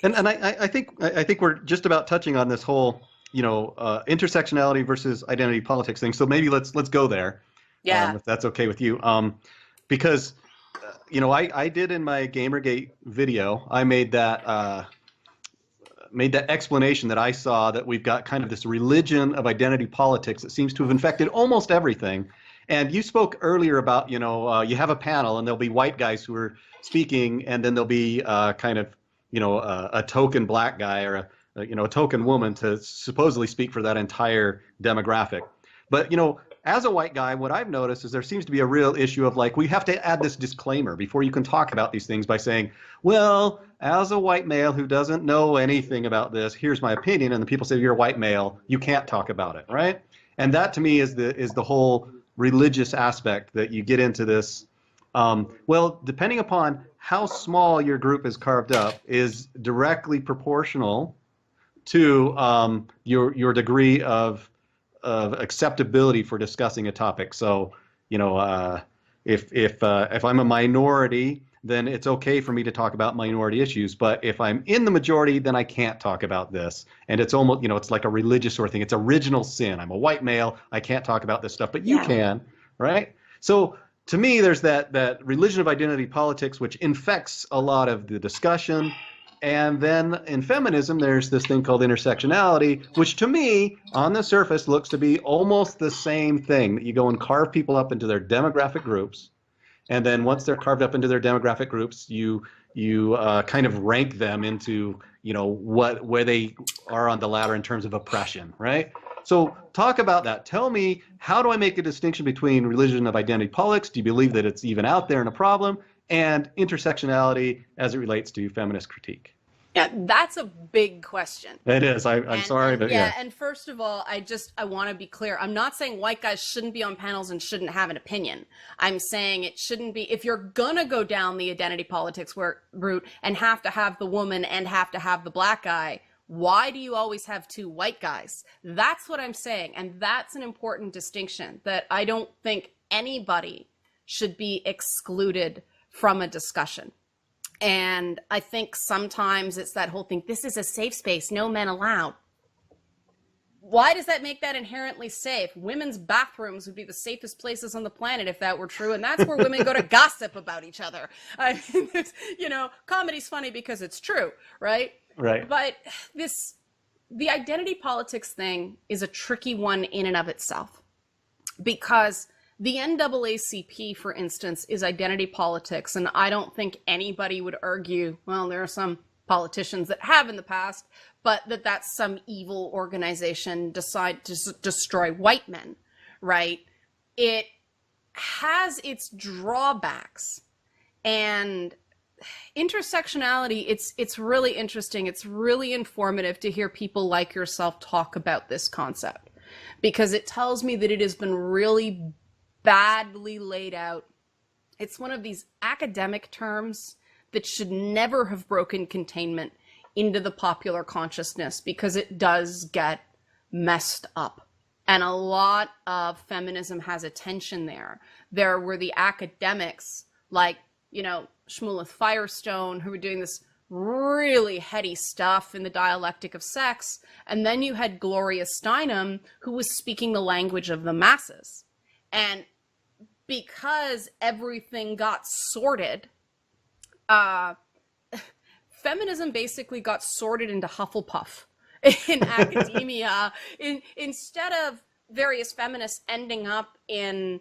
And I think we're just about touching on this whole, intersectionality versus identity politics thing. So maybe let's go there, Yeah. if that's okay with you. Because I did in my Gamergate video, I made that explanation that I saw that we've got kind of this religion of identity politics that seems to have infected almost everything. And you spoke earlier about, you have a panel and there'll be white guys who are speaking, and then there'll be kind of, a token black guy or a token woman to supposedly speak for that entire demographic. But, as a white guy, what I've noticed is there seems to be a real issue of like, we have to add this disclaimer before you can talk about these things by saying, well, as a white male who doesn't know anything about this, here's my opinion. And the people say, you're a white male, you can't talk about it, right? And that to me is the whole religious aspect that you get into this. Well, depending upon how small your group is carved up is directly proportional to your degree of acceptability for discussing a topic. So, if I'm a minority, then it's okay for me to talk about minority issues. But if I'm in the majority, then I can't talk about this. And it's almost, it's like a religious sort of thing. It's original sin. I'm a white male. I can't talk about this stuff, but you Yeah. can, right? So to me, there's that religion of identity politics, which infects a lot of the discussion. And then in feminism, there's this thing called intersectionality, which to me, on the surface, looks to be almost the same thing. That you go and carve people up into their demographic groups, and then once they're carved up into their demographic groups, you kind of rank them into where they are on the ladder in terms of oppression, right? So talk about that. Tell me, how do I make a distinction between religion of identity politics? Do you believe that it's even out there and a problem? And intersectionality as it relates to feminist critique? Yeah, that's a big question. It is. I'm sorry, but yeah. And first of all, I want to be clear. I'm not saying white guys shouldn't be on panels and shouldn't have an opinion. I'm saying it shouldn't be, if you're gonna go down the identity politics route and have to have the woman and have to have the black guy, why do you always have two white guys? That's what I'm saying. And that's an important distinction that I don't think anybody should be excluded from a discussion. And I think sometimes it's that whole thing, this is a safe space, no men allowed. Why does that make that inherently safe? Women's bathrooms would be the safest places on the planet if that were true, and that's where women go to gossip about each other. I mean, comedy's funny because it's true, right? Right. But the identity politics thing is a tricky one in and of itself, because the NAACP, for instance, is identity politics, and I don't think anybody would argue, well, there are some politicians that have in the past, but that's some evil organization decide to destroy white men, right? It has its drawbacks, and intersectionality, it's really interesting. It's really informative to hear people like yourself talk about this concept, because it tells me that it has been really badly laid out. It's one of these academic terms that should never have broken containment into the popular consciousness, because it does get messed up. And a lot of feminism has a tension there. There were the academics like, Shmuleth Firestone, who were doing this really heady stuff in the dialectic of sex. And then you had Gloria Steinem, who was speaking the language of the masses. And because everything got sorted, feminism basically got sorted into Hufflepuff in academia. Instead of various feminists ending up in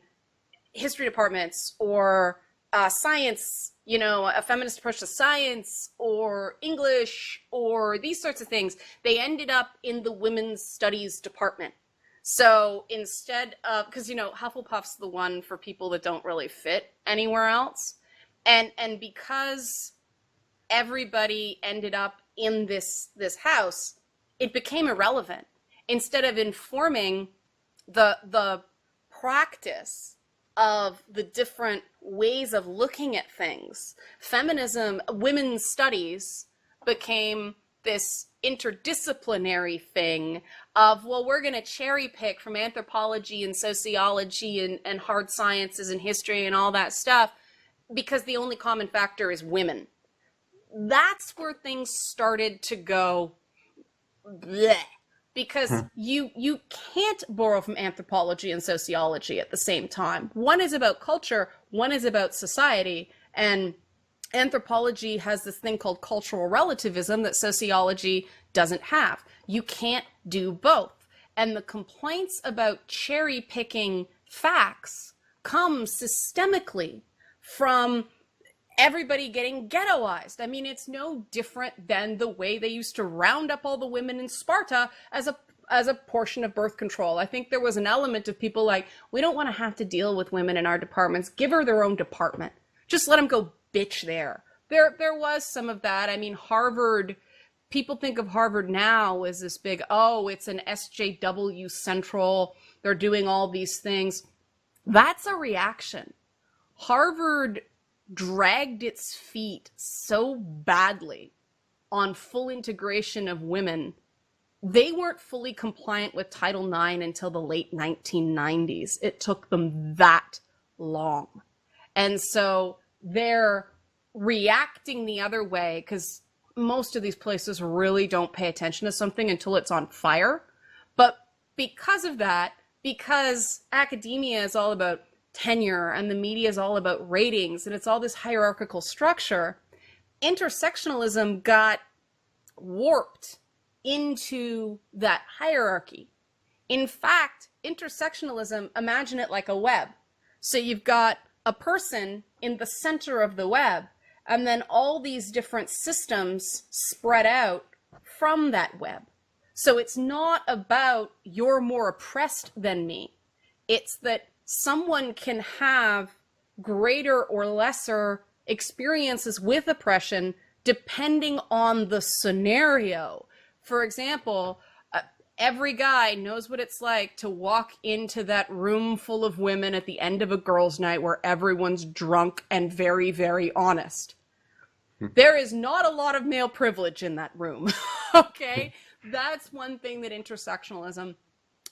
history departments or science, a feminist approach to science or English or these sorts of things, they ended up in the women's studies department. So instead of, because, Hufflepuff's the one for people that don't really fit anywhere else. And because everybody ended up in this house, it became irrelevant. Instead of informing the practice of the different ways of looking at things, feminism, women's studies became this interdisciplinary thing of, well, we're going to cherry pick from anthropology and sociology and hard sciences and history and all that stuff, because the only common factor is women. that's where things started to go bleh, because you can't borrow from anthropology and sociology at the same time. One is about culture, one is about society, and anthropology has this thing called cultural relativism that sociology doesn't have. You can't do both. And the complaints about cherry picking facts come systemically from everybody getting ghettoized. I mean, it's no different than the way they used to round up all the women in Sparta as a portion of birth control. I think there was an element of people like, we don't want to have to deal with women in our departments. Give her their own department. Just let them go bitch there. There was some of that. I mean, Harvard, people think of Harvard now as this big, oh, it's an SJW central. They're doing all these things. That's a reaction. Harvard dragged its feet so badly on full integration of women. They weren't fully compliant with Title IX until the late 1990s. It took them that long. And so they're reacting the other way because most of these places really don't pay attention to something until it's on fire. But because of that, because academia is all about tenure and the media is all about ratings and it's all this hierarchical structure, intersectionalism got warped into that hierarchy. In fact, intersectionalism, imagine it like a web. So you've got a person in the center of the web, and then all these different systems spread out from that web. So it's not about you're more oppressed than me. It's that someone can have greater or lesser experiences with oppression depending on the scenario. For example, every guy knows what it's like to walk into that room full of women at the end of a girls' night where everyone's drunk and very, very honest. There is not a lot of male privilege in that room, okay? That's one thing that intersectionalism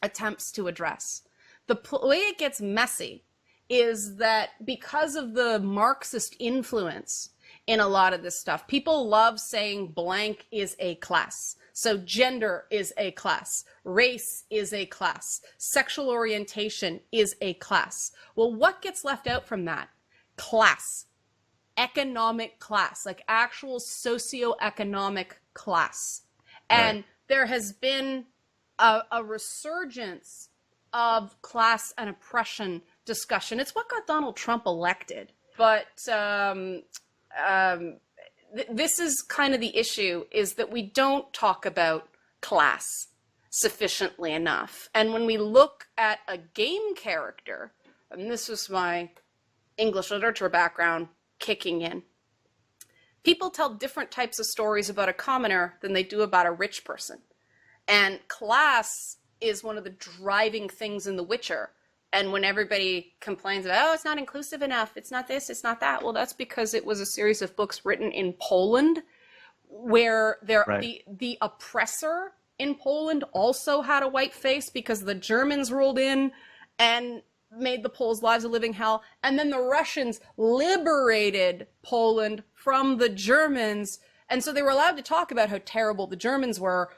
attempts to address. The way it gets messy is that because of the Marxist influence in a lot of this stuff, people love saying blank is a class. So gender is a class, race is a class, sexual orientation is a class. Well, what gets left out from that? Class, economic class, like actual socioeconomic class. And right. There has been a resurgence of class and oppression discussion. It's what got Donald Trump elected. But this is kind of the issue, is that we don't talk about class sufficiently enough. And when we look at a game character, and this was my English literature background kicking in, people tell different types of stories about a commoner than they do about a rich person. And class is one of the driving things in The Witcher. And when everybody complains about, oh, it's not inclusive enough, it's not this, it's not that, well, that's because it was a series of books written in Poland where right. the oppressor in Poland also had a white face because the Germans rolled in and made the Poles' lives a living hell. And then the Russians liberated Poland from the Germans. And so they were allowed to talk about how terrible the Germans were,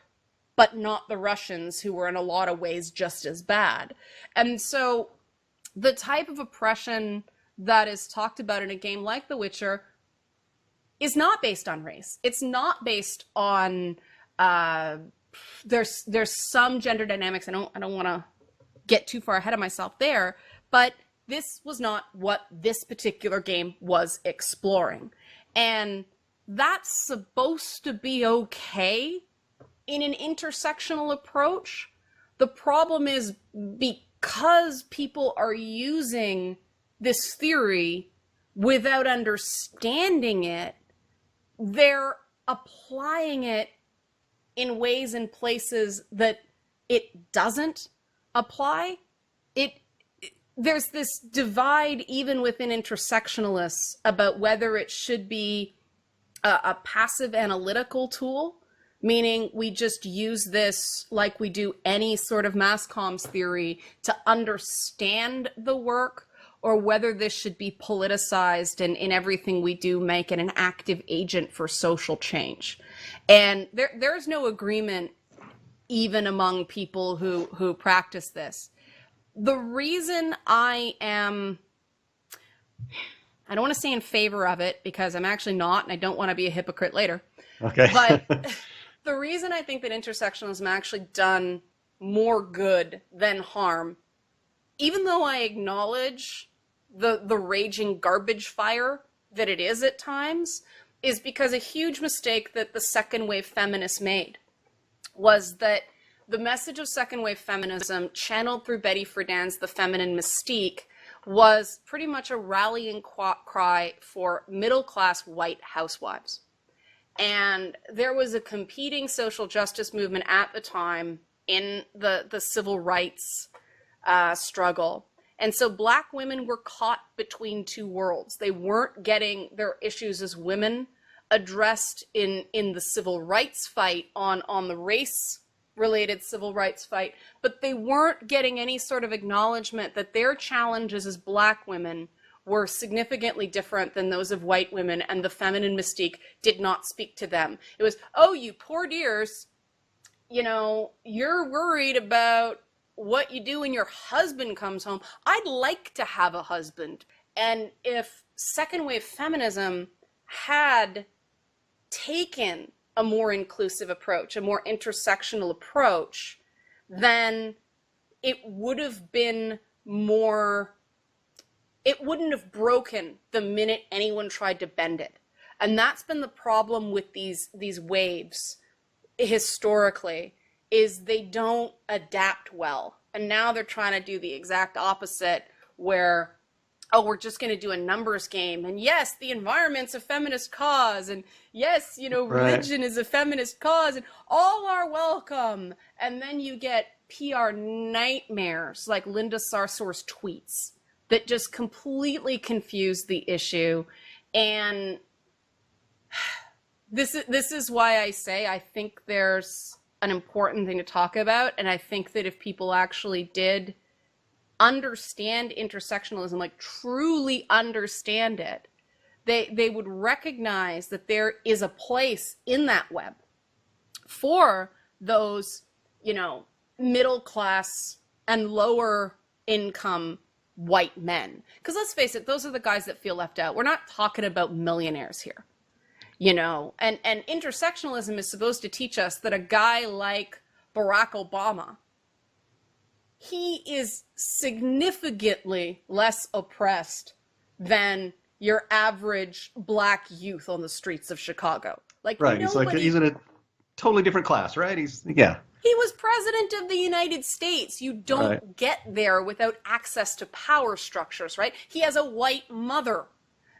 but not the Russians, who were in a lot of ways just as bad. And so the type of oppression that is talked about in a game like The Witcher is not based on race. It's not based on, there's some gender dynamics. I don't want to get too far ahead of myself there, but this was not what this particular game was exploring. And that's supposed to be okay in an intersectional approach. The problem is, because people are using this theory without understanding it, they're applying it in ways and places that it doesn't apply. There's this divide even within intersectionalists about whether it should be a passive analytical tool, meaning we just use this like we do any sort of mass comms theory to understand the work, or whether this should be politicized and in everything we do make it an active agent for social change. And there's no agreement even among people who practice this. The reason I don't want to say in favor of it, because I'm actually not, and I don't want to be a hypocrite later. Okay. But the reason I think that intersectionalism actually done more good than harm, even though I acknowledge the raging garbage fire that it is at times, is because a huge mistake that the second wave feminists made was that the message of second wave feminism, channeled through Betty Friedan's The Feminine Mystique, was pretty much a rallying cry for middle-class white housewives. And there was a competing social justice movement at the time in the civil rights struggle. And so Black women were caught between two worlds. They weren't getting their issues as women addressed in the civil rights fight, on the race-related civil rights fight, but they weren't getting any sort of acknowledgement that their challenges as Black women were significantly different than those of white women, and the feminine mystique did not speak to them. It was, oh, you poor dears, you know, you're worried about what you do when your husband comes home. I'd like to have a husband. And if second wave feminism had taken a more inclusive approach, a more intersectional approach, then it would have been more, it wouldn't have broken the minute anyone tried to bend it. And that's been the problem with these waves historically, is they don't adapt well. And now they're trying to do the exact opposite, where, oh, we're just going to do a numbers game. And yes, the environment's a feminist cause. And yes, you know, religion is a feminist cause. And all are welcome. And then you get PR nightmares like Linda Sarsour's tweets that just completely confuse the issue. And this is why I say I think there's an important thing to talk about. And I think that if people actually did understand intersectionalism, like truly understand it, they would recognize that there is a place in that web for those, you know, middle class and lower income white men. Because let's face it, those are the guys that feel left out. We're not talking about millionaires here, you know, and intersectionalism is supposed to teach us that a guy like Barack Obama, he is significantly less oppressed than your average Black youth on the streets of Chicago. Like, right, he's in a totally different class, right? He was president of the United States. You don't get there without access to power structures, right? He has a white mother.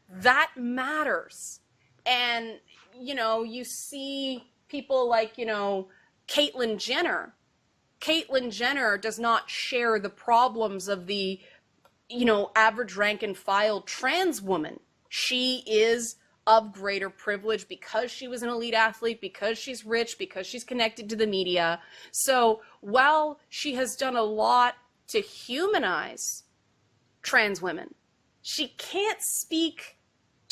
That matters. And, you know, you see people like, you know, Caitlyn Jenner. Caitlyn Jenner does not share the problems of the, you know, average rank and file trans woman. She is of greater privilege because she was an elite athlete, because she's rich, because she's connected to the media. So while she has done a lot to humanize trans women, she can't speak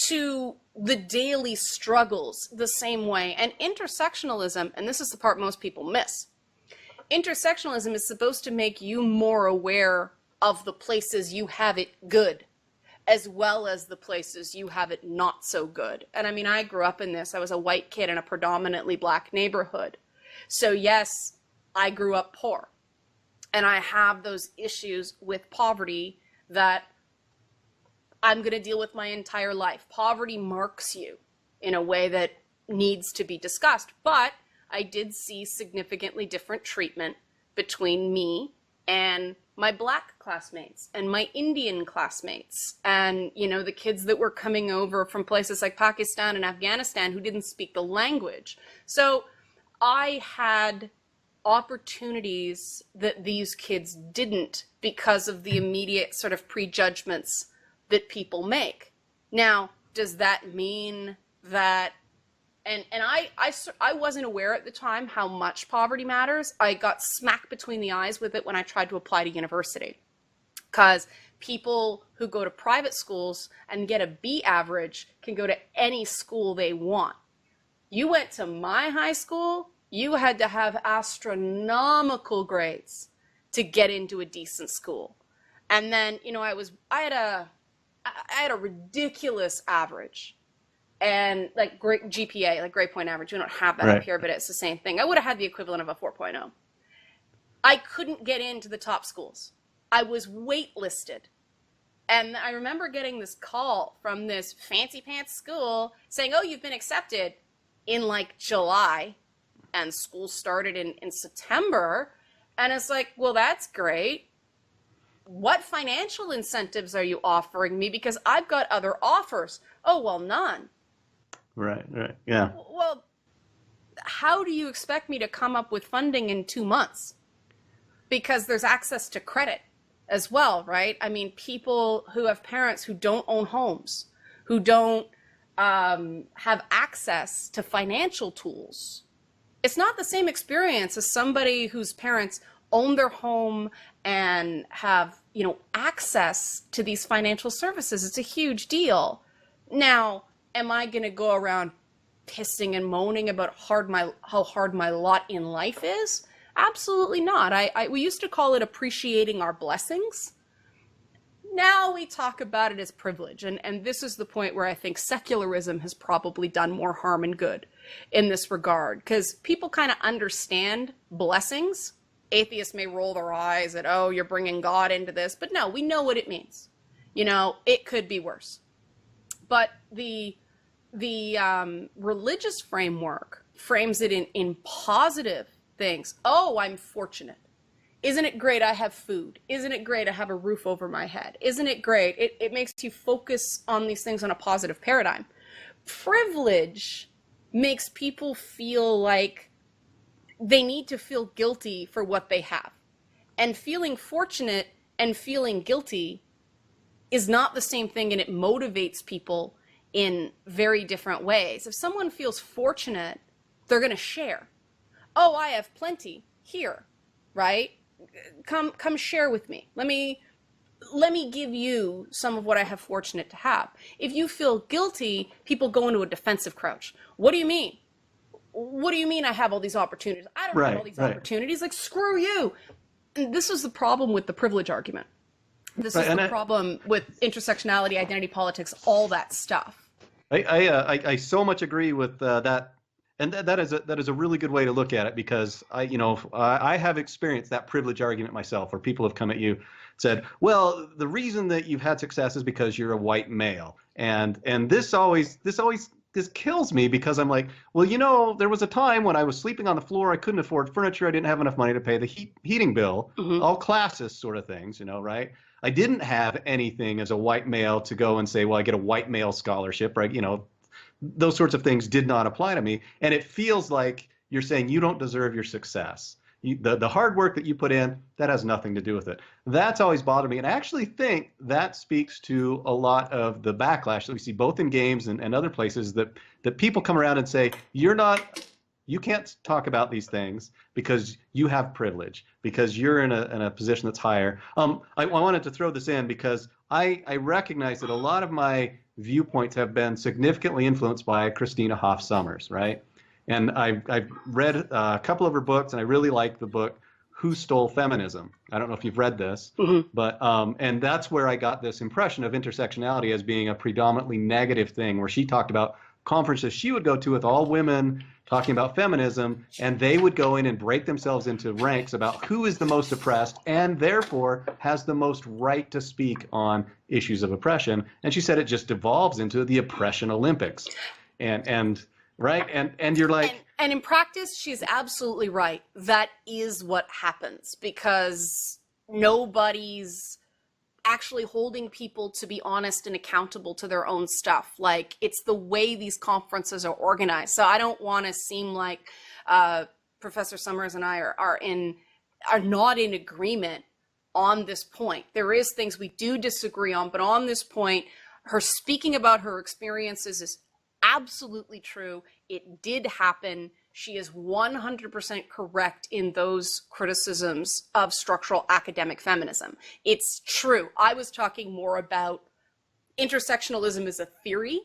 to the daily struggles the same way. And intersectionalism, and this is the part most people miss, intersectionalism is supposed to make you more aware of the places you have it good, as well as the places you have it not so good. And I mean, I grew up in this. I was a white kid in a predominantly Black neighborhood. So yes, I grew up poor. And I have those issues with poverty that I'm going to deal with my entire life. Poverty marks you in a way that needs to be discussed. But I did see significantly different treatment between me and my Black classmates and my Indian classmates, and, you know, the kids that were coming over from places like Pakistan and Afghanistan who didn't speak the language. So I had opportunities that these kids didn't because of the immediate sort of prejudgments that people make. Now, does that mean that, and I wasn't aware at the time how much poverty matters. I got smacked between the eyes with it when I tried to apply to university, because people who go to private schools and get a B average can go to any school they want. You went to my high school, you had to have astronomical grades to get into a decent school. And then, you know, I had a ridiculous average and like great GPA, like grade point average. We don't have that up here, but it's the same thing. I would have had the equivalent of a 4.0. I couldn't get into the top schools. I was waitlisted. And I remember getting this call from this fancy pants school saying, oh, you've been accepted in like July, and school started in September. And it's like, well, that's great. What financial incentives are you offering me? Because I've got other offers. Oh, well, none. Right, yeah. Well, how do you expect me to come up with funding in 2 months? Because there's access to credit as well, right? I mean, people who have parents who don't own homes, who don't have access to financial tools. It's not the same experience as somebody whose parents own their home and have, you know, access to these financial services. It's a huge deal. Now, am I going to go around pissing and moaning about how hard my lot in life is? Absolutely not. We used to call it appreciating our blessings. Now we talk about it as privilege. And this is the point where I think secularism has probably done more harm than good in this regard, because people kind of understand blessings. Atheists may roll their eyes at, oh, you're bringing God into this. But no, we know what it means. You know, it could be worse. But the religious framework frames it in positive things. Oh, I'm fortunate. Isn't it great I have food? Isn't it great I have a roof over my head? Isn't it great? It makes you focus on these things on a positive paradigm. Privilege makes people feel like they need to feel guilty for what they have. And feeling fortunate and feeling guilty is not the same thing, and it motivates people in very different ways. If someone feels fortunate, they're going to share. Oh, I have plenty here, right? Come share with me. Let me give you some of what I have fortunate to have. If you feel guilty, people go into a defensive crouch. What do you mean? What do you mean I have all these opportunities? I don't have all these opportunities. Like, screw you. And this is the problem with the privilege argument. This is the problem with intersectionality, identity politics, all that stuff. I so much agree with that. And that is a really good way to look at it, because I have experienced that privilege argument myself, where people have come at you said, well, the reason that you've had success is because you're a white male. And this kills me, because I'm like, well, there was a time when I was sleeping on the floor, I couldn't afford furniture, I didn't have enough money to pay the heating bill, all classist sort of things, right? I didn't have anything as a white male to go and say, well, I get a white male scholarship, right? Those sorts of things did not apply to me. And it feels like you're saying you don't deserve your success. The hard work that you put in, that has nothing to do with it. That's always bothered me. And I actually think that speaks to a lot of the backlash that we see both in games and other places, that people come around and say, you can't talk about these things because you have privilege, because you're in a position that's higher. I wanted to throw this in because I recognize that a lot of my viewpoints have been significantly influenced by Christina Hoff Sommers, right? And I've read a couple of her books, and I really like the book Who Stole Feminism? I don't know if you've read this, but and that's where I got this impression of intersectionality as being a predominantly negative thing, where she talked about conferences she would go to with all women talking about feminism, and they would go in and break themselves into ranks about who is the most oppressed and therefore has the most right to speak on issues of oppression. And she said it just devolves into the oppression Olympics. And right? And you're like... And in practice, she's absolutely right. That is what happens, because nobody's actually holding people to be honest and accountable to their own stuff. Like, it's the way these conferences are organized. So I don't want to seem like Professor Sommers and I are not in agreement on this point. There is things we do disagree on, but on this point, her speaking about her experiences is absolutely true. It did happen. she is 100% correct in those criticisms of structural academic feminism. It's true. I was talking more about intersectionalism as a theory,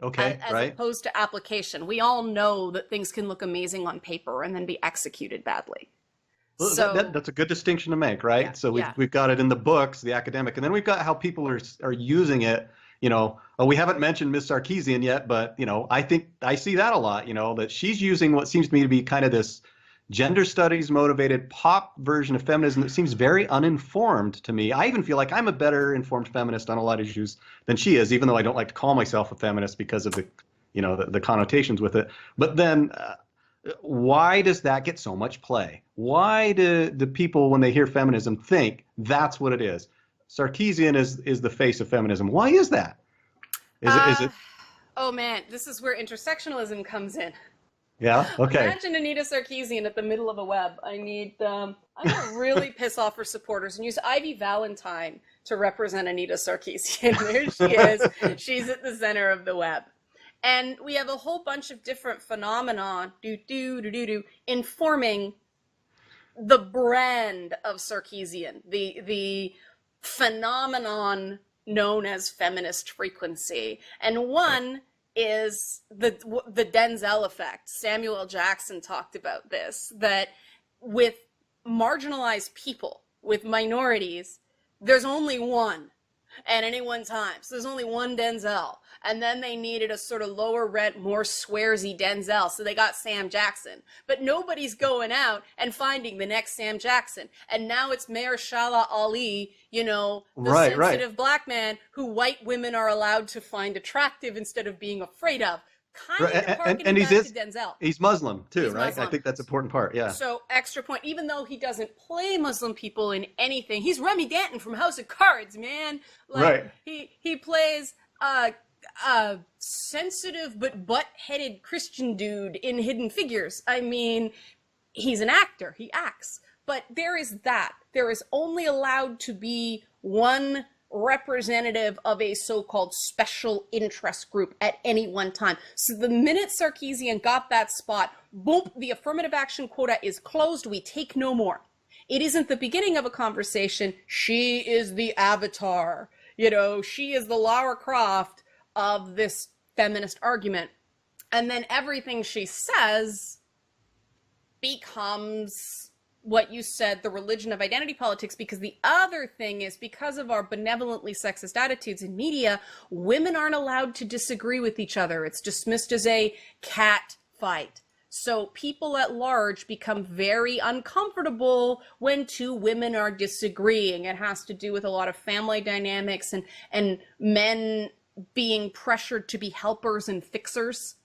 as opposed to application. We all know that things can look amazing on paper and then be executed badly. Well, So that's a good distinction to make, right? Yeah, So yeah. we've got it in the books, the academic, and then we've got how people are using it. We haven't mentioned Miss Sarkeesian yet, but I think I see that a lot. That she's using what seems to me to be kind of this gender studies motivated pop version of feminism that seems very uninformed to me. I even feel like I'm a better informed feminist on a lot of issues than she is, even though I don't like to call myself a feminist because of the connotations with it. But then why does that get so much play? Why do the people, when they hear feminism, think that's what it is? Sarkeesian is the face of feminism. Why is that? Is it? Oh man, this is where intersectionalism comes in. Yeah. Okay. Imagine Anita Sarkeesian at the middle of a web. I'm gonna really piss off her supporters and use Ivy Valentine to represent Anita Sarkeesian. There she is. She's at the center of the web. And we have a whole bunch of different phenomena informing the brand of Sarkeesian, the phenomenon known as feminist frequency. And one is the Denzel effect. Samuel L. Jackson talked about this, that with marginalized people, with minorities, there's only one at any one time. So there's only one Denzel. And then they needed a sort of lower rent, more swearsy Denzel. So they got Sam Jackson. But nobody's going out and finding the next Sam Jackson. And now it's Mahershala Ali, the sensitive black man who white women are allowed to find attractive instead of being afraid of. And to Denzel. He's Muslim too, He's right? Muslim. I think that's an important part. Yeah. So extra point, even though he doesn't play Muslim people in anything, he's Remy Danton from House of Cards, man. Right. He plays sensitive but butt-headed Christian dude in Hidden Figures. I mean, he's an actor. He acts. But there is that. There is only allowed to be one representative of a so-called special interest group at any one time. So the minute Sarkeesian got that spot, boom, the affirmative action quota is closed. We take no more. It isn't the beginning of a conversation. She is the avatar. She is the Lara Croft of this feminist argument. And then everything she says becomes what you said, the religion of identity politics, because the other thing is, because of our benevolently sexist attitudes in media, women aren't allowed to disagree with each other. It's dismissed as a cat fight. So people at large become very uncomfortable when two women are disagreeing. It has to do with a lot of family dynamics and men being pressured to be helpers and fixers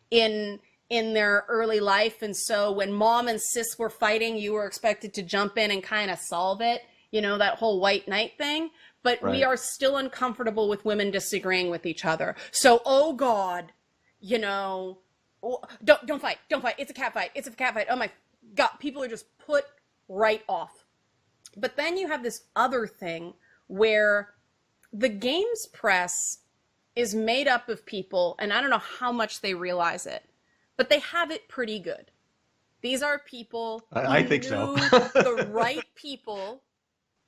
in their early life. And so when mom and sis were fighting, you were expected to jump in and kind of solve it, that whole white knight thing. But we are still uncomfortable with women disagreeing with each other. So, oh God, don't fight. It's a cat fight. Oh my God, people are just put right off. But then you have this other thing where the games press is made up of people, and I don't know how much they realize it, but they have it pretty good. These are people I think so. The right people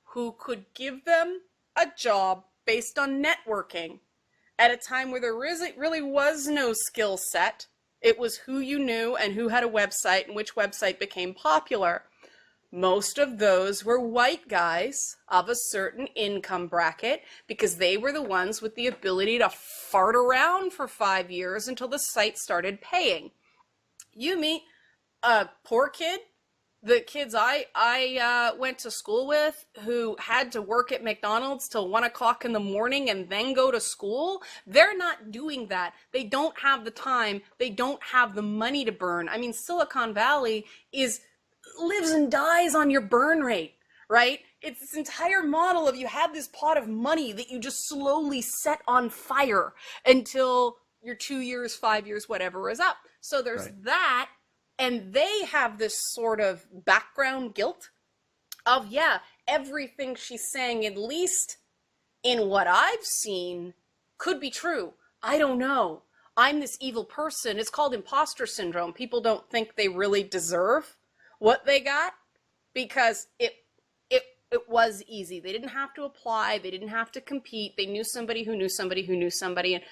who could give them a job based on networking at a time where there really was no skill set. It was who you knew and who had a website and which website became popular. Most of those were white guys of a certain income bracket because they were the ones with the ability to fart around for 5 years until the site started paying. You meet a poor kid, the kids I went to school with who had to work at McDonald's till 1 o'clock in the morning and then go to school, they're not doing that. They don't have the time. They don't have the money to burn. I mean, Silicon Valley lives and dies on your burn rate, right? It's this entire model of you have this pot of money that you just slowly set on fire until your 2 years, 5 years, whatever is up. So there's that. And they have this sort of background guilt of, yeah, everything she's saying, at least in what I've seen, could be true. I don't know. I'm this evil person. It's called imposter syndrome. People don't think they really deserve what they got because it was easy. They didn't have to apply. They didn't have to compete. They knew somebody who knew somebody who knew somebody. And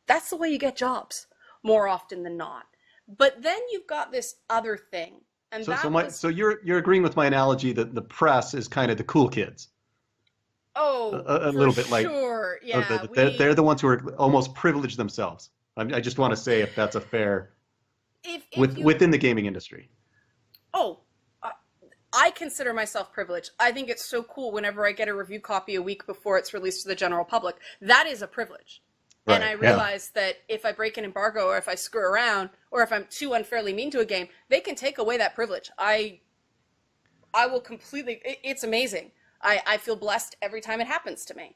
that's the way you get jobs more often than not. But then you've got this other thing. And so you're agreeing with my analogy that the press is kind of the cool kids. A little bit like, sure. Yeah, they're the ones who are almost privileged themselves. I just want to say if that's a fair within the gaming industry. Oh, I consider myself privileged. I think it's so cool whenever I get a review copy a week before it's released to the general public. That is a privilege. Right, and I realize that if I break an embargo or if I screw around or if I'm too unfairly mean to a game, they can take away that privilege. I will completely, it's amazing. I feel blessed every time it happens to me.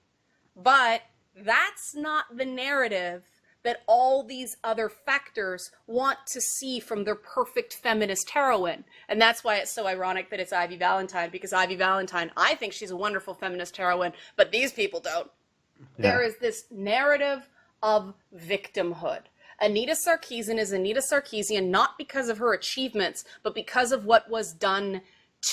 But that's not the narrative that all these other factors want to see from their perfect feminist heroine. And that's why it's so ironic that it's Ivy Valentine, because Ivy Valentine, I think she's a wonderful feminist heroine, but these people don't. Yeah. There is this narrative of victimhood. Anita Sarkeesian is Anita Sarkeesian not because of her achievements, but because of what was done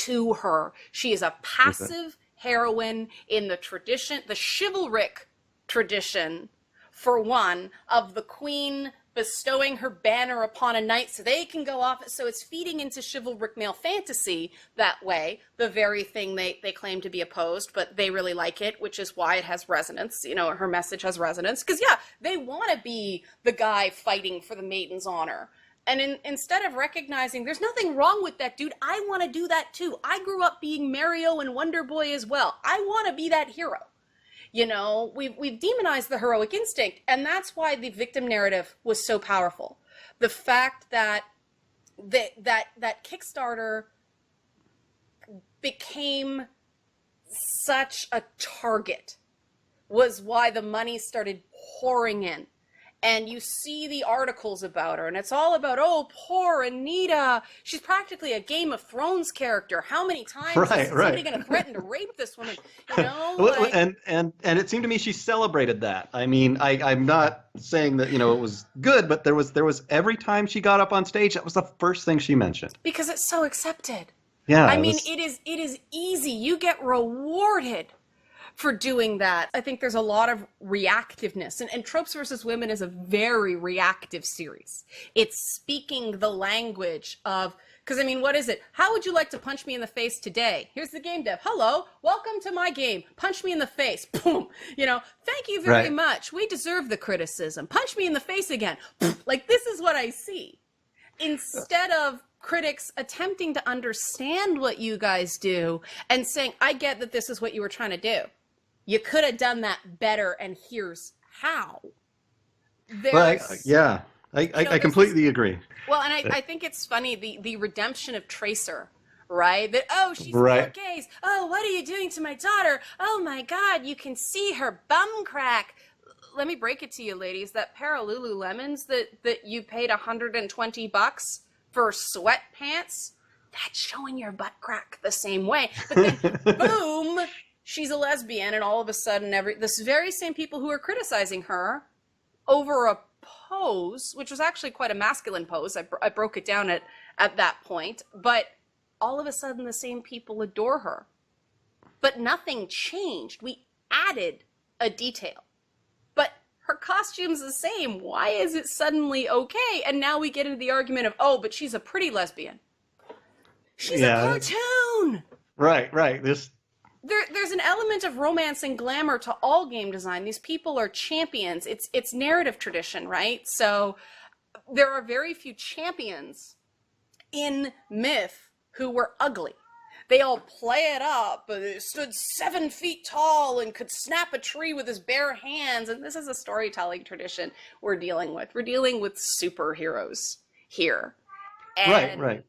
to her. She is a passive heroine in the tradition, the chivalric tradition, for one, of the queen bestowing her banner upon a knight so they can go off. So it's feeding into chivalric male fantasy that way, the very thing they claim to be opposed, but they really like it, which is why it has resonance. You know, her message has resonance. Because, yeah, they want to be the guy fighting for the maiden's honor. And instead of recognizing there's nothing wrong with that, dude, I want to do that too. I grew up being Mario and Wonder Boy as well. I want to be that hero. You know, we've demonized the heroic instinct, and that's why the victim narrative was so powerful. The fact that that Kickstarter became such a target was why the money started pouring in. And you see the articles about her, and it's all about, oh, poor Anita. She's practically a Game of Thrones character. How many times is somebody going to threaten to rape this woman? You know, like... and it seemed to me she celebrated that. I mean, I'm not saying that, you know, it was good, but there was every time she got up on stage, that was the first thing she mentioned. Because it's so accepted. Yeah. I mean, it is easy. You get rewarded for doing that. I think there's a lot of reactiveness, and Tropes versus Women is a very reactive series. It's speaking the language of, because I mean, what is it? How would you like to punch me in the face today? Here's the game dev. Hello, welcome to my game. Punch me in the face. Boom. You know, thank you very much. We deserve the criticism. Punch me in the face again. Like, this is what I see. Instead of critics attempting to understand what you guys do and saying, I get that this is what you were trying to do. You could have done that better, and here's how. I completely agree. Well, and I think it's funny, the redemption of Tracer, right? That, oh, she's four gays. Oh, what are you doing to my daughter? Oh, my God, you can see her bum crack. Let me break it to you, ladies. That pair of Lululemons that you paid $120 for sweatpants, that's showing your butt crack the same way. But then, boom, she's a lesbian, and all of a sudden, this very same people who are criticizing her over a pose, which was actually quite a masculine pose. I broke it down at that point, but all of a sudden, the same people adore her. But nothing changed. We added a detail, but her costume's the same. Why is it suddenly okay? And now we get into the argument of, oh, but she's a pretty lesbian. She's a cartoon. Right. There's an element of romance and glamour to all game design. These people are champions. It's narrative tradition, right? So there are very few champions in myth who were ugly. They all play it up, stood 7 feet tall and could snap a tree with his bare hands. And this is a storytelling tradition we're dealing with. We're dealing with superheroes here. And right.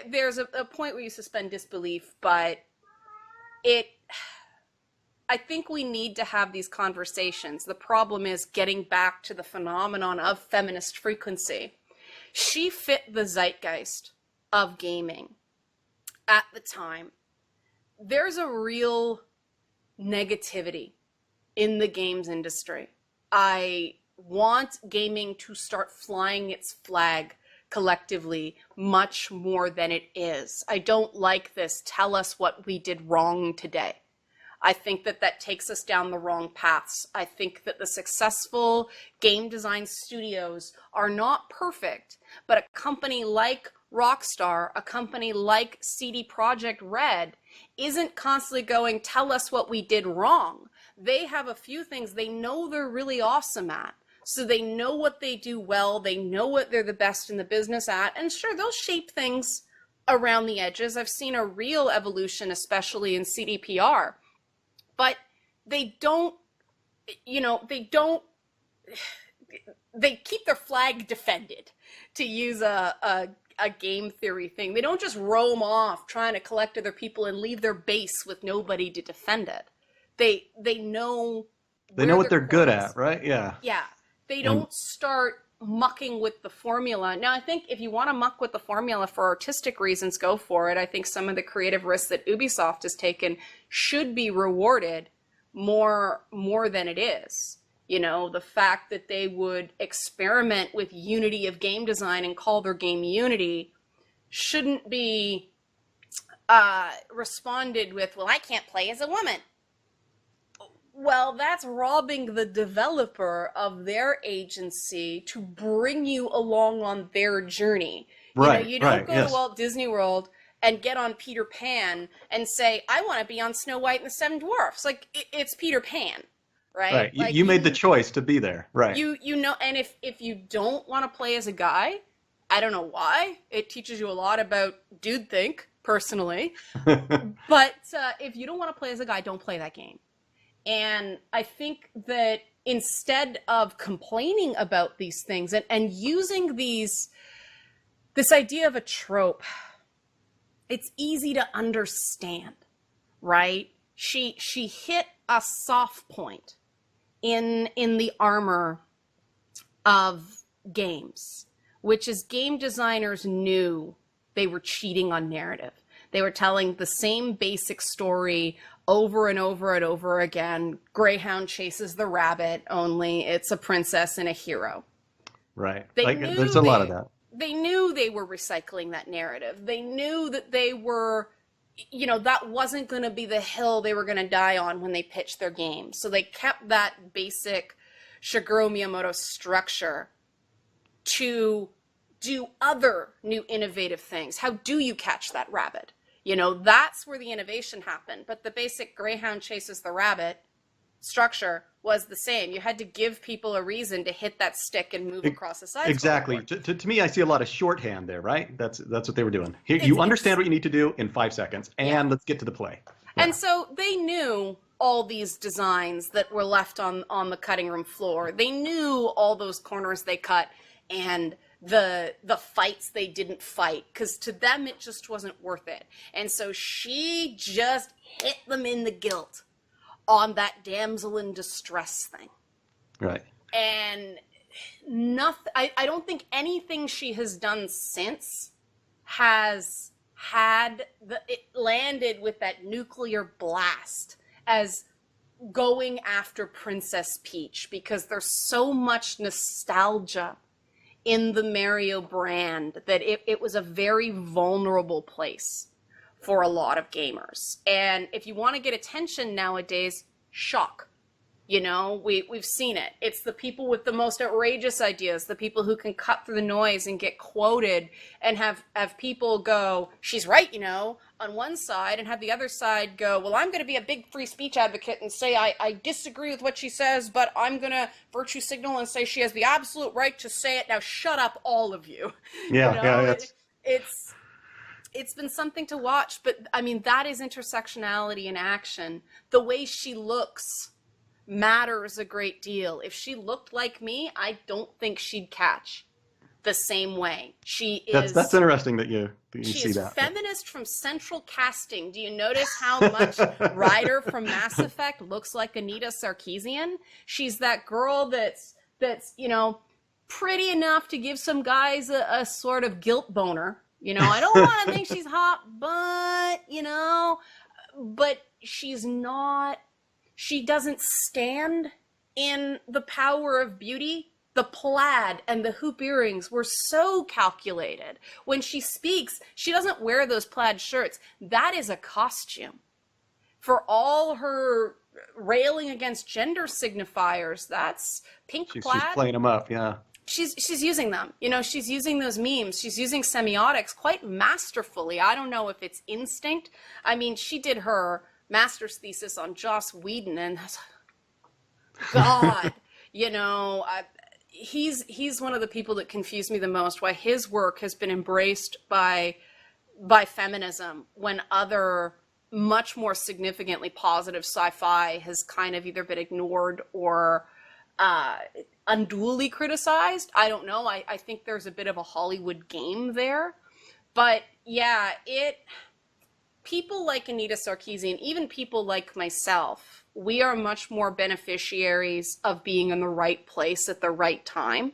There's a point where you suspend disbelief, but I think we need to have these conversations. The problem is getting back to the phenomenon of feminist frequency. She fit the zeitgeist of gaming at the time. There's a real negativity in the games industry. I want gaming to start flying its flag collectively much more than it is. I don't like this "tell us what we did wrong today." I think that that takes us down the wrong paths. I think that the successful game design studios are not perfect, but a company like Rockstar, a company like CD Projekt Red, isn't constantly going, "tell us what we did wrong." They have a few things they know they're really awesome at. So they know what they do well, they know what they're the best in the business at, and sure, they'll shape things around the edges. I've seen a real evolution, especially in CDPR. But they don't, they keep their flag defended, to use a game theory thing. They don't just roam off trying to collect other people and leave their base with nobody to defend it. They know what they're good at, right? Yeah. Yeah. They don't start mucking with the formula. Now, I think if you want to muck with the formula for artistic reasons, go for it. I think some of the creative risks that Ubisoft has taken should be rewarded more than it is. The fact that they would experiment with unity of game design and call their game Unity shouldn't be responded with, "well, I can't play as a woman." Well, that's robbing the developer of their agency to bring you along on their journey. Right. You don't go to Walt Disney World and get on Peter Pan and say, "I want to be on Snow White and the Seven Dwarfs." Like, it's Peter Pan, right? Right. Like, you made the choice to be there, right? And if you don't want to play as a guy, I don't know why. It teaches you a lot about dude think, personally. But if you don't want to play as a guy, don't play that game. And I think that instead of complaining about these things and using this idea of a trope, it's easy to understand, right? She hit a soft point in the armor of games, which is game designers knew they were cheating on narrative. They were telling the same basic story over and over and over again. Greyhound chases the rabbit, only it's a princess and a hero. Right. There's a lot of that. They knew they were recycling that narrative. They knew that they were, that wasn't going to be the hill they were going to die on when they pitched their game. So they kept that basic Shigeru Miyamoto structure to do other new innovative things. How do you catch that rabbit? That's where the innovation happened. But the basic Greyhound chases the rabbit structure was the same. You had to give people a reason to hit that stick and move across the side. Exactly. To me, I see a lot of shorthand there, right? That's what they were doing. Here, you understand what you need to do in 5 seconds, and let's get to the play. Yeah. And so they knew all these designs that were left on the cutting room floor. They knew all those corners they cut and the fights they didn't fight, because to them it just wasn't worth it. And so she just hit them in the guilt on that damsel in distress thing. Right. And nothing, I don't think anything she has done since has it landed with that nuclear blast as going after Princess Peach, because there's so much nostalgia in the Mario brand that it was a very vulnerable place for a lot of gamers. And if you want to get attention nowadays, shock. We've seen it. It's the people with the most outrageous ideas, the people who can cut through the noise and get quoted and have people go, "she's right, on one side," and have the other side go, "well, I'm going to be a big free speech advocate and say I disagree with what she says, but I'm going to virtue signal and say she has the absolute right to say it. Now shut up, all of you." Yeah, It's been something to watch, but I mean, that is intersectionality in action. The way she looks matters a great deal. If she looked like me, I don't think she'd catch the same way. She is. That's interesting that you see that. She is feminist from central casting. Do you notice how much Ryder from Mass Effect looks like Anita Sarkeesian? She's that girl that's pretty enough to give some guys a sort of guilt boner. I don't want to think she's hot, but she's not. She doesn't stand in The Power of Beauty, the plaid and the hoop earrings were so calculated. When she speaks, she doesn't wear those plaid shirts. That is a costume. For all her railing against gender signifiers, that's pink plaid. She's playing them up, yeah. She's using them. You know, she's using those memes. She's using semiotics quite masterfully. I don't know if it's instinct. I mean, she did her master's thesis on Joss Whedon, and God, you know, he's one of the people that confuse me the most. Why his work has been embraced by feminism when other much more significantly positive sci-fi has kind of either been ignored or unduly criticized. I don't know. I think there's a bit of a Hollywood game there. But yeah, people like Anita Sarkeesian, even people like myself, we are much more beneficiaries of being in the right place at the right time.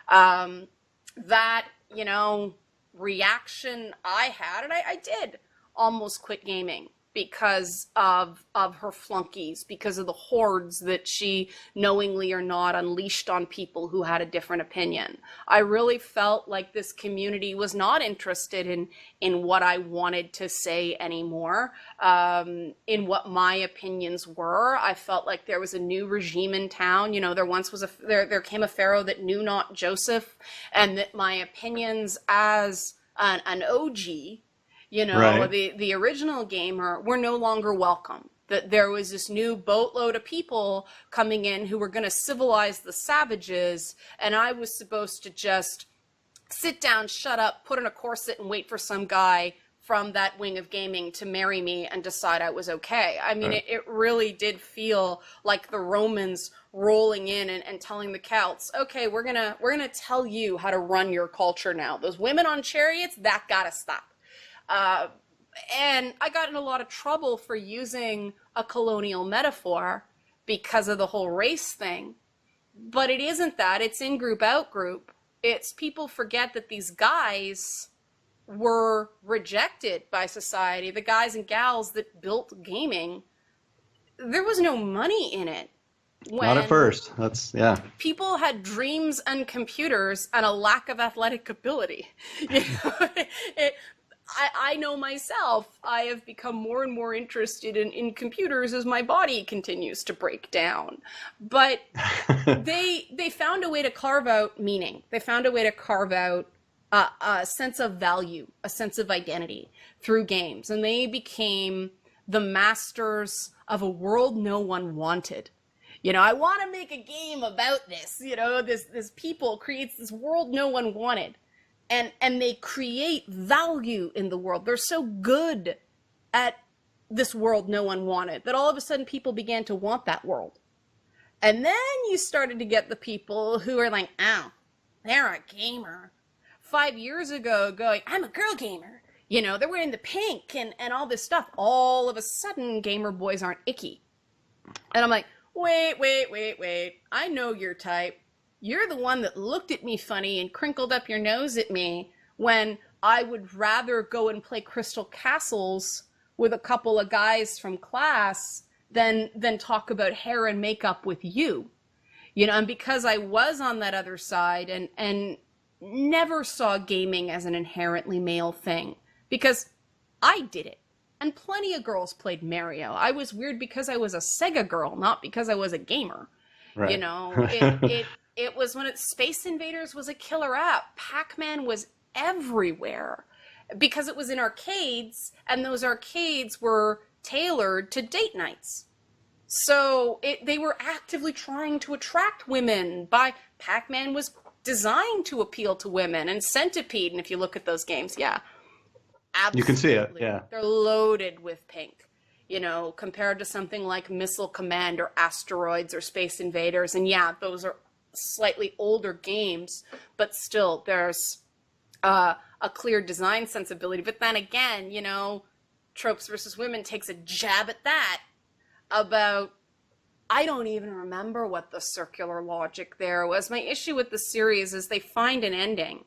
That, you know, reaction I had, and I did almost quit gaming because of her flunkies, because of the hordes that she knowingly or not unleashed on people who had a different opinion. I really felt like this community was not interested in what I wanted to say anymore, in what my opinions were. I felt like there was a new regime in town. You know, there once was there came a pharaoh that knew not Joseph, and that my opinions as an OG, you know, right, the original gamer, were no longer welcome. That there was this new boatload of people coming in who were going to civilize the savages, and I was supposed to just sit down, shut up, put in a corset, and wait for some guy from that wing of gaming to marry me and decide I was okay. I mean, right, it really did feel like the Romans rolling in and telling the Celts, okay, we're gonna tell you how to run your culture now. Those women on chariots, that gotta stop. And I got in a lot of trouble for using a colonial metaphor because of the whole race thing. But it isn't that. It's in-group, out-group. It's people forget that these guys were rejected by society. The guys and gals that built gaming, there was no money in it. Not at first. That's, yeah. People had dreams and computers and a lack of athletic ability. You know, I know myself, I have become more and more interested in computers as my body continues to break down. But they found a way to carve out meaning. They found a way to carve out a sense of value, a sense of identity through games. And they became the masters of a world no one wanted. You know, I want to make a game about this. You know, this people creates this world no one wanted. And they create value in the world. They're so good at this world no one wanted that all of a sudden people began to want that world. And then you started to get the people who are like, oh, they're a gamer. 5 years ago going, I'm a girl gamer. You know, they're wearing the pink and all this stuff. All of a sudden, gamer boys aren't icky. And I'm like, wait. I know your type. You're the one that looked at me funny and crinkled up your nose at me when I would rather go and play Crystal Castles with a couple of guys from class than talk about hair and makeup with you. You know, and because I was on that other side and never saw gaming as an inherently male thing, because I did it. And plenty of girls played Mario. I was weird because I was a Sega girl, not because I was a gamer. Right. You know, it was when Space Invaders was a killer app. Pac-Man was everywhere because it was in arcades, and those arcades were tailored to date nights. So they were actively trying to attract women. Pac-Man was designed to appeal to women, and Centipede, and if you look at those games, yeah, absolutely. You can see it, yeah. They're loaded with pink, you know, compared to something like Missile Command or Asteroids or Space Invaders. And yeah, those are slightly older games, but still there's a clear design sensibility. But then again, you know, Tropes versus Women takes a jab at that about, I don't even remember what the circular logic there was. My issue with the series is they find an ending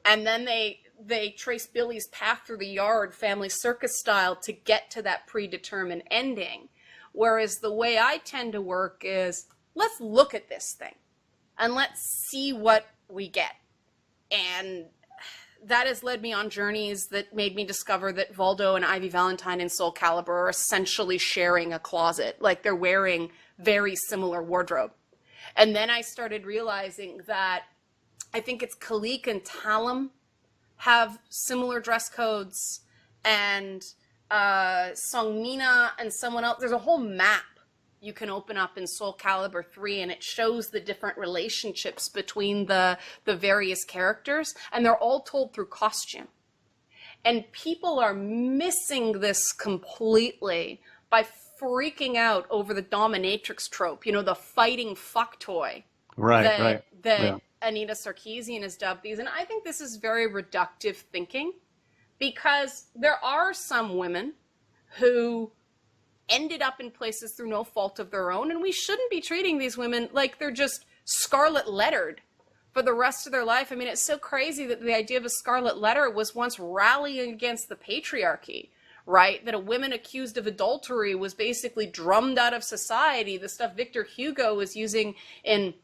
and then they trace Billy's path through the yard, family circus style, to get to that predetermined ending. Whereas the way I tend to work is, let's look at this thing and let's see what we get. And that has led me on journeys that made me discover that Valdo and Ivy Valentine in Soul Calibur are essentially sharing a closet. Like, they're wearing very similar wardrobe. And then I started realizing that I think it's Khalik and Talim have similar dress codes, and Songmina and someone else. There's a whole map you can open up in Soul Calibur 3, and it shows the different relationships between the various characters, and they're all told through costume. And people are missing this completely by freaking out over the dominatrix trope, the fighting fuck toy. Right. That Anita Sarkeesian has dubbed these. And I think this is very reductive thinking, because there are some women who ended up in places through no fault of their own, and we shouldn't be treating these women like they're just scarlet lettered for the rest of their life. I mean, it's so crazy that the idea of a scarlet letter was once rallying against the patriarchy, right? That a woman accused of adultery was basically drummed out of society. The stuff Victor Hugo was using in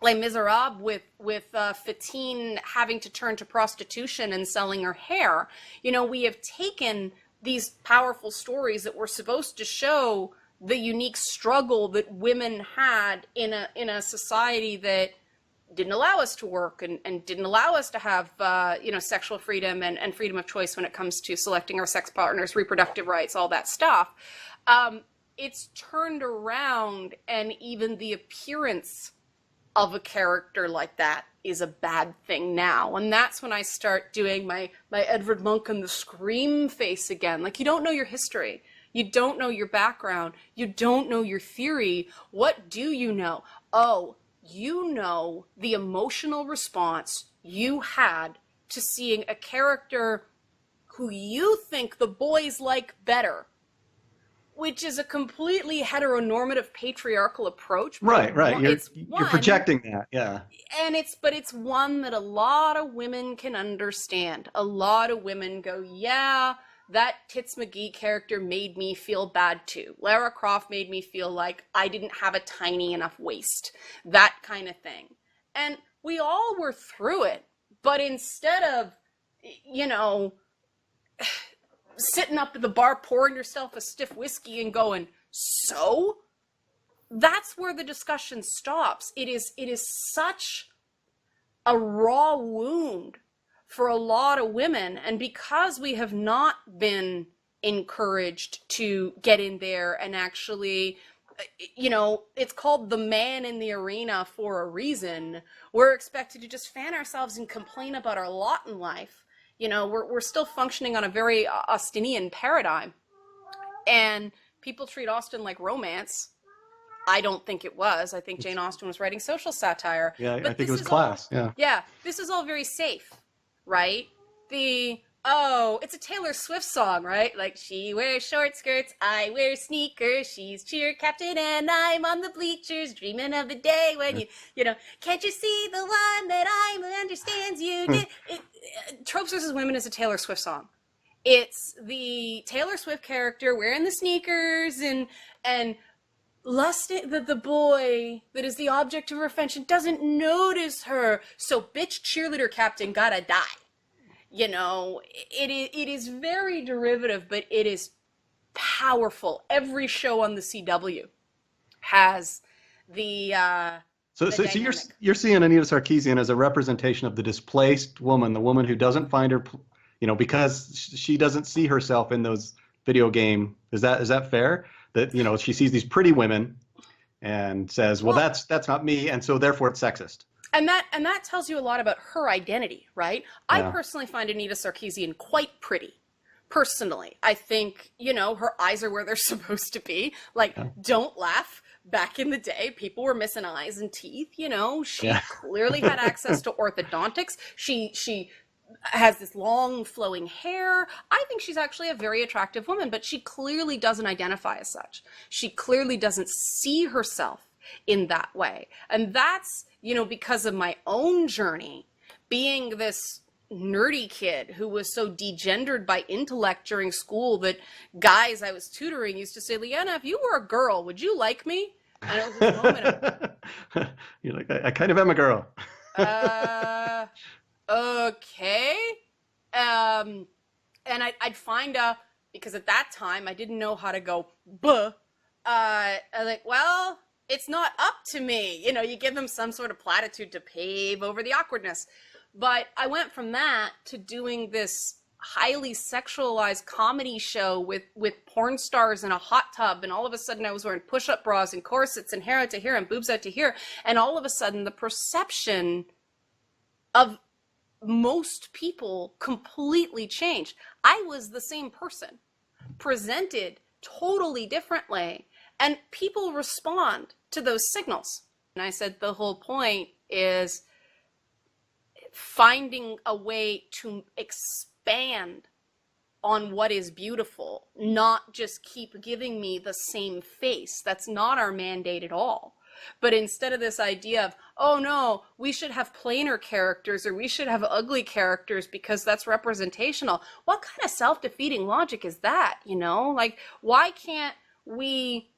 Les Miserables with Fantine having to turn to prostitution and selling her hair. We have taken these powerful stories that were supposed to show the unique struggle that women had in a society that didn't allow us to work and didn't allow us to have sexual freedom and freedom of choice when it comes to selecting our sex partners, reproductive rights, all that stuff. It's turned around, and even the appearance of a character like that is a bad thing now. And that's when I start doing my Edvard Munch and the Scream face again. Like, you don't know your history. You don't know your background. You don't know your theory. What do you know? Oh, you know the emotional response you had to seeing a character who you think the boys like better, which is a completely heteronormative patriarchal approach. Right. You're projecting that, yeah. And it's one that a lot of women can understand. A lot of women go, yeah, that Tits McGee character made me feel bad too. Lara Croft made me feel like I didn't have a tiny enough waist. That kind of thing. And we all were through it. But instead of, sitting up at the bar pouring yourself a stiff whiskey and going, so? That's where the discussion stops. It is such a raw wound for a lot of women, and because we have not been encouraged to get in there and actually, it's called the man in the arena for a reason. We're expected to just fan ourselves and complain about our lot in life. We're still functioning on a very Austinian paradigm, and people treat Austen like romance. I don't think it was. I think Jane Austen was writing social satire. Yeah, I think it was class. Yeah, this is all very safe, right? It's a Taylor Swift song, right? Like, she wears short skirts, I wear sneakers, she's cheer captain, and I'm on the bleachers dreaming of the day when can't you see the one that I understands you? Tropes vs. Women is a Taylor Swift song. It's the Taylor Swift character wearing the sneakers and lusting that the boy that is the object of her affection doesn't notice her. So bitch cheerleader captain gotta die. It is very derivative, but it is powerful. Every show on the CW has the So you're seeing Anita Sarkeesian as a representation of the displaced woman, the woman who doesn't find her, because she doesn't see herself in those video game. Is that fair? That she sees these pretty women and says, well, that's not me, and so therefore it's sexist. And that tells you a lot about her identity, right? Yeah. I personally find Anita Sarkeesian quite pretty. Personally, I think, her eyes are where they're supposed to be. Like, don't laugh. Back in the day, people were missing eyes and teeth. She clearly had access to orthodontics. She has this long flowing hair. I think she's actually a very attractive woman, but she clearly doesn't identify as such. She clearly doesn't see herself in that way. And that's, because of my own journey, being this nerdy kid who was so degendered by intellect during school that guys I was tutoring used to say, Liana, if you were a girl, would you like me? And it was this moment of, You're like, I kind of am a girl. Okay. And I'd find because at that time I didn't know how to go, buh. I was like, well, it's not up to me. You know, you give them some sort of platitude to pave over the awkwardness. But I went from that to doing this highly sexualized comedy show with porn stars in a hot tub, and all of a sudden I was wearing push-up bras and corsets and hair out to here and boobs out to here, and all of a sudden the perception of most people completely changed. I was the same person, presented totally differently, and people respond to those signals. And I said the whole point is finding a way to expand on what is beautiful, not just keep giving me the same face. That's not our mandate at all. But instead of this idea of, oh no, we should have plainer characters or we should have ugly characters because that's representational. What kind of self-defeating logic is that? You know, like, why can't we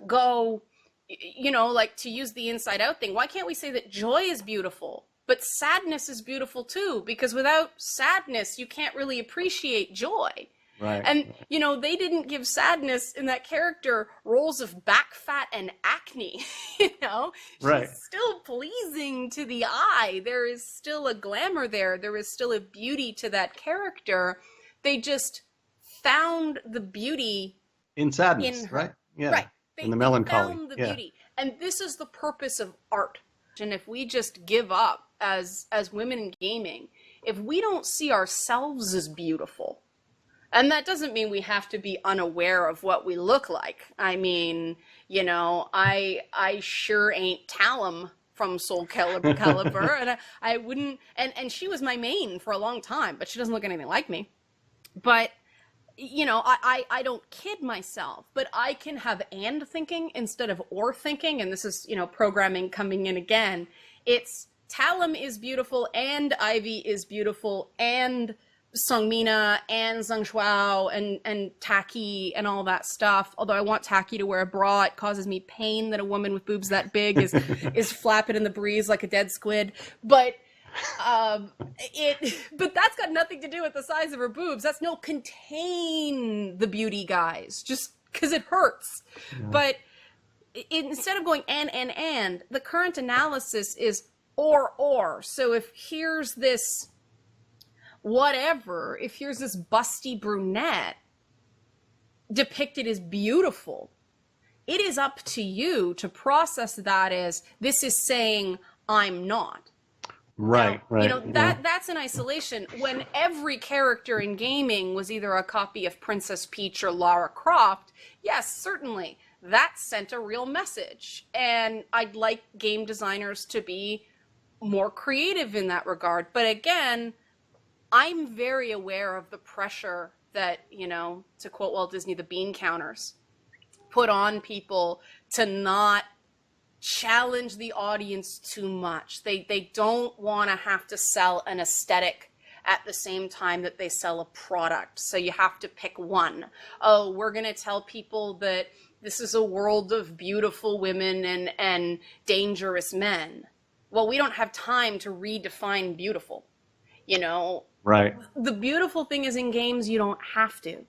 go, you know, like, to use the Inside Out thing, why can't we say that joy is beautiful, but sadness is beautiful too? Because without sadness, you can't really appreciate joy. Right. And, you know, they didn't give sadness in that character roles of back fat and acne, you know? Right. She's still pleasing to the eye. There is still a glamour there. There is still a beauty to that character. They just found the beauty in sadness, in her. right? Yeah. Right. In the melancholy. They found the beauty. And this is the purpose of art. And if we just give up as women in gaming, if we don't see ourselves as beautiful, and that doesn't mean we have to be unaware of what we look like. I mean, you know, I sure ain't Talum from Soul Calibur, and I wouldn't, and she was my main for a long time, but she doesn't look anything like me. But, you know, I don't kid myself, but I can have and thinking instead of or thinking, and this is, you know, programming coming in again. It's Talum is beautiful, and Ivy is beautiful, and Sungmina and Zhengzhuao and Taki and all that stuff. Although I want Taki to wear a bra, it causes me pain that a woman with boobs that big is flapping in the breeze like a dead squid. But but that's got nothing to do with the size of her boobs. That's no contain the beauty, guys, just because it hurts. Yeah. But instead of going and, the current analysis is or. So if here's this whatever, if here's this busty brunette depicted as beautiful, it is up to you to process that as this is saying I'm not. Right, now, right. You know, that's in isolation. When every character in gaming was either a copy of Princess Peach or Lara Croft, yes, certainly, that sent a real message. And I'd like game designers to be more creative in that regard. But again, I'm very aware of the pressure that, you know, to quote Walt Disney, the bean counters put on people to not challenge the audience too much. They don't want to have to sell an aesthetic at the same time that they sell a product. So you have to pick one. Oh, we're going to tell people that this is a world of beautiful women and dangerous men. Well, we don't have time to redefine beautiful, you know? Right. The beautiful thing is in games, you don't have to.